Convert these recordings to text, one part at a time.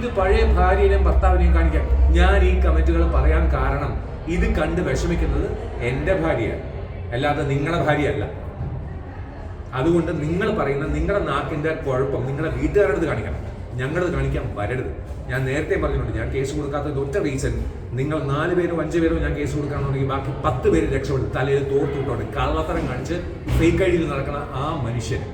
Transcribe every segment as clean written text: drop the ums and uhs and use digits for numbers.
ഇത് പഴയ ഭാര്യയെയും ഭർത്താവിനെയും കാണിക്കാൻ. ഞാൻ ഈ കമന്റുകൾ പറയാൻ കാരണം ഇത് കണ്ട് വിഷമിക്കുന്നത് എൻ്റെ ഭാര്യയാണ്, അല്ലാതെ നിങ്ങളുടെ ഭാര്യയല്ല. അതുകൊണ്ട് നിങ്ങൾ പറയുന്ന നിങ്ങളുടെ നാക്കിൻ്റെ കുഴപ്പം നിങ്ങളുടെ വീട്ടുകാരുടെ കാണിക്കണം, ഞങ്ങളത് കാണിക്കാൻ വരരുത്. ഞാൻ നേരത്തെ പറഞ്ഞിട്ടുണ്ട്, ഞാൻ കേസ് കൊടുക്കാത്തത് ഒറ്റ റീസൺ, നിങ്ങൾ 4 പേരോ 5 പേരോ ഞാൻ കേസ് കൊടുക്കുകയാണെന്നുണ്ടെങ്കിൽ ബാക്കി 10 പേര് രക്ഷപ്പെടും. തലയിൽ തോർത്തിട്ടുണ്ട് കള്ളത്തരം കാണിച്ച് ഫേക്ക് ഐഡിയിൽ നടക്കുന്ന ആ മനുഷ്യൻ.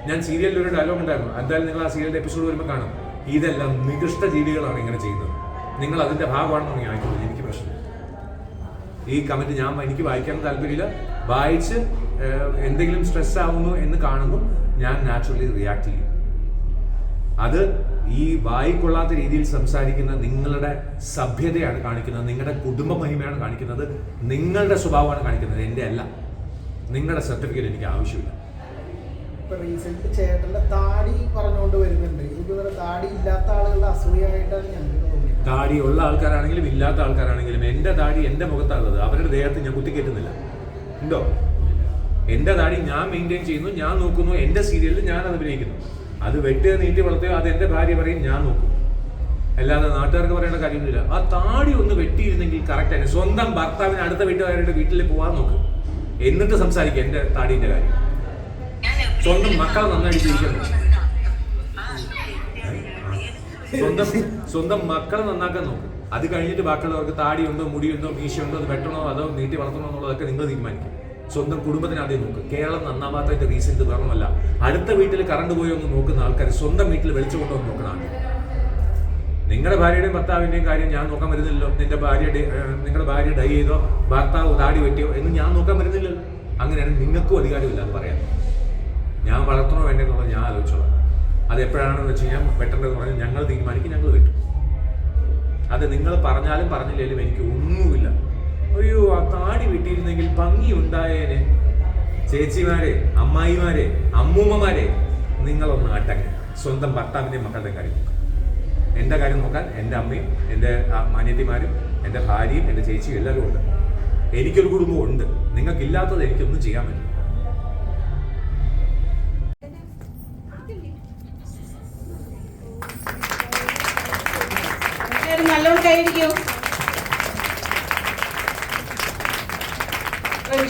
ഞാൻ സീരിയലിൽ ഒരു ഡയലോഗ് ഉണ്ടായിരുന്നു, എന്തായാലും നിങ്ങൾ ആ സീരിയലിന്റെ എപ്പിസോഡ് വരുമ്പോൾ കാണും. ഇതെല്ലാം നികൃഷ്ട ജീവികളാണ് ഇങ്ങനെ ചെയ്യുന്നത്, നിങ്ങൾ അതിന്റെ ഭാഗമാണെന്ന് ആയിക്കോളൂ, എനിക്ക് പ്രശ്നം. ഈ കമന്റ് എനിക്ക് വായിക്കാൻ താല്പര്യമില്ല. വായിച്ച് എന്തെങ്കിലും സ്ട്രെസ് ആവുന്നു എന്ന് കാണുമ്പോൾ ഞാൻ നാച്ചുറലി റിയാക്ട് ചെയ്യും. അത് ഈ വായിക്കൊള്ളാത്ത രീതിയിൽ സംസാരിക്കുന്ന നിങ്ങളുടെ സഭ്യതയാണ് കാണിക്കുന്നത്, നിങ്ങളുടെ കുടുംബ മഹിമയാണ് കാണിക്കുന്നത്, നിങ്ങളുടെ സ്വഭാവമാണ് കാണിക്കുന്നത്, എൻ്റെ അല്ല. നിങ്ങളുടെ സർട്ടിഫിക്കറ്റ് എനിക്ക് ആവശ്യമില്ല. റീസെന്റ് ചേട്ടന്റെ താടി പറഞ്ഞുകൊണ്ട് വരുന്നുണ്ട്. ഇതുവരെ താടി ഇല്ലാത്ത ആളുകളുടെ അസൂയായിട്ടാണ് ഞങ്ങൾക്ക് തോന്നിയത്. താടി ഉള്ള ആൾക്കാരാണെങ്കിലും ഇല്ലാത്ത ആൾക്കാരാണെങ്കിലും എൻ്റെ താടി എൻ്റെ മുഖത്താണുള്ളത്, അവരുടെ ദേഹത്ത് ഞാൻ കുത്തിക്കയറ്റുന്നില്ല. ഉണ്ടോ? എൻ്റെ താടി ഞാൻ മെയിൻറ്റെയിൻ ചെയ്യുന്നു, ഞാൻ നോക്കുന്നു, എൻ്റെ സീരിയലിൽ ഞാൻ അത് അഭിനയിക്കുന്നു. അത് വെട്ടി നീട്ടി വളർത്തിയോ അത് എൻ്റെ ഭാര്യ പറയും, ഞാൻ നോക്കും. അല്ലാതെ നാട്ടുകാർക്ക് പറയേണ്ട കാര്യമൊന്നുമില്ല. ആ താടി ഒന്ന് വെട്ടിയിരുന്നെങ്കിൽ കറക്റ്റ് ആയിരുന്നു. സ്വന്തം ഭർത്താവിന് അടുത്ത വീട്ടുകാരുടെ വീട്ടിൽ പോകാൻ നോക്കും, എന്നിട്ട് സംസാരിക്കുക എൻ്റെ താടീൻ്റെ കാര്യം. സ്വന്തം മക്കളെ നന്നായിട്ട് ഇരിക്കുന്നു, സ്വന്തം മക്കളെ നന്നാക്കാൻ നോക്കും. അത് കഴിഞ്ഞിട്ട് ബാക്കിയുള്ളവർക്ക് താടിയുണ്ടോ മുടിയുണ്ടോ മീശയുണ്ടോ അത് വെട്ടണോ അതോ നീട്ടി വളർത്തണോ എന്നുള്ളതൊക്കെ നിങ്ങൾ തീരുമാനിക്കും. സ്വന്തം കുടുംബത്തിന് ആദ്യം നോക്കും. കേരളം നന്നാവാത്തതിന്റെ റീസൺ ഇത് വേണമല്ല, അടുത്ത വീട്ടിൽ കറണ്ട് പോയി ഒന്ന് നോക്കുന്ന ആൾക്കാർ സ്വന്തം വീട്ടിൽ വെളിച്ചു കൊണ്ടുവന്ന് നോക്കണം ആദ്യം. നിങ്ങളുടെ ഭാര്യയുടെയും ഭർത്താവിന്റെയും കാര്യം ഞാൻ നോക്കാൻ വരുന്നില്ലല്ലോ. നിങ്ങളുടെ ഭാര്യ ഡൈ ചെയ്തോ ഭർത്താവ് താടി വെട്ടിയോ എന്ന് ഞാൻ നോക്കാൻ വരുന്നില്ലല്ലോ. അങ്ങനെയാണെങ്കിൽ നിങ്ങൾക്കും അധികാരമില്ല അത് പറയാം. ഞാൻ വളർത്തണോ വേണ്ടെന്നുള്ളത് ഞാൻ ആലോചിച്ചോളാം. അത് എപ്പോഴാണെന്ന് വെച്ച് കഴിഞ്ഞാൽ വെട്ടേണ്ടതെന്ന് പറഞ്ഞാൽ ഞങ്ങൾ തീരുമാനിക്കും, ഞങ്ങൾ വെട്ടും. അത് നിങ്ങൾ പറഞ്ഞാലും പറഞ്ഞില്ലെങ്കിലും എനിക്ക് ഒന്നുമില്ല. അയ്യോ ആ താടി വെട്ടിയിരുന്നെങ്കിൽ ഭംഗി ഉണ്ടായേനെ. ചേച്ചിമാരെ, അമ്മായിമാരെ, അമ്മൂമ്മമാരെ, നിങ്ങളൊന്ന് അടങ്ങ്. സ്വന്തം ഭർത്താവിൻ്റെ മക്കളുടെ കാര്യം നോക്കാം. എൻ്റെ കാര്യം നോക്കാൻ എൻ്റെ അമ്മയും എൻ്റെ അനിയത്തിമാരും എൻ്റെ ഭാര്യയും എൻ്റെ ചേച്ചിയും എല്ലാവരും ഉണ്ട്. എനിക്കൊരു കുടുംബം ഉണ്ട്. നിങ്ങൾക്കില്ലാത്തത് എനിക്കൊന്നും ചെയ്യാൻ പറ്റും. നല്ലോണം കൈയടിക്കൂ.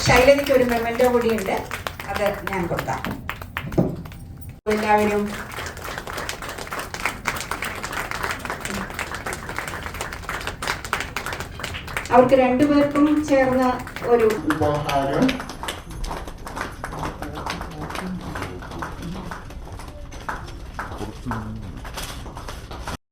ശൈലജയ്ക്ക് ഒരു മെമ്മന്റോ കൂടിയുണ്ട്, അത് ഞാൻ കൊടുക്കാം. എല്ലാവരും അവർക്ക് 2 പേർക്കും ചേർന്ന് ഒരു ഉപഹാരം